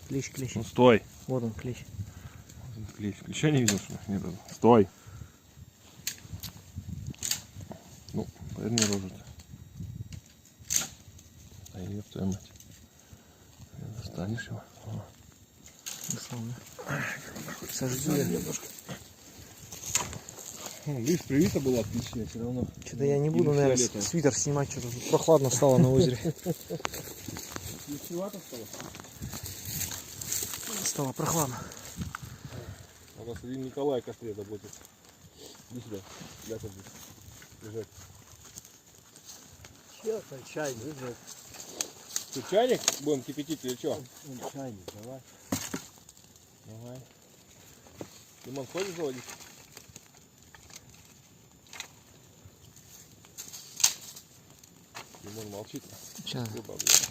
Клещ, клещ. Ну стой. Вот он, клещ. Клещ. Клеща не видел, что ли? Нет. Стой. Ну, поверни рожу-то. А ёб твою мать. Достанешь его. О. Достал, да? Сожги я немножко. Видишь, привита была отличная все равно. Что-то я не буду, наверное, свитер снимать, что-то прохладно стало на озере. Ничего стало? Стало прохладно. У нас один Николай в костре работает. Иди сюда. Ляпай здесь. Лежать. Чё-то чайник лежит. Что, чайник будем кипятить или что? Чайник, давай. Давай. Лимон хочешь заводить? Лимон молчит. Сейчас. Рыба, блядь.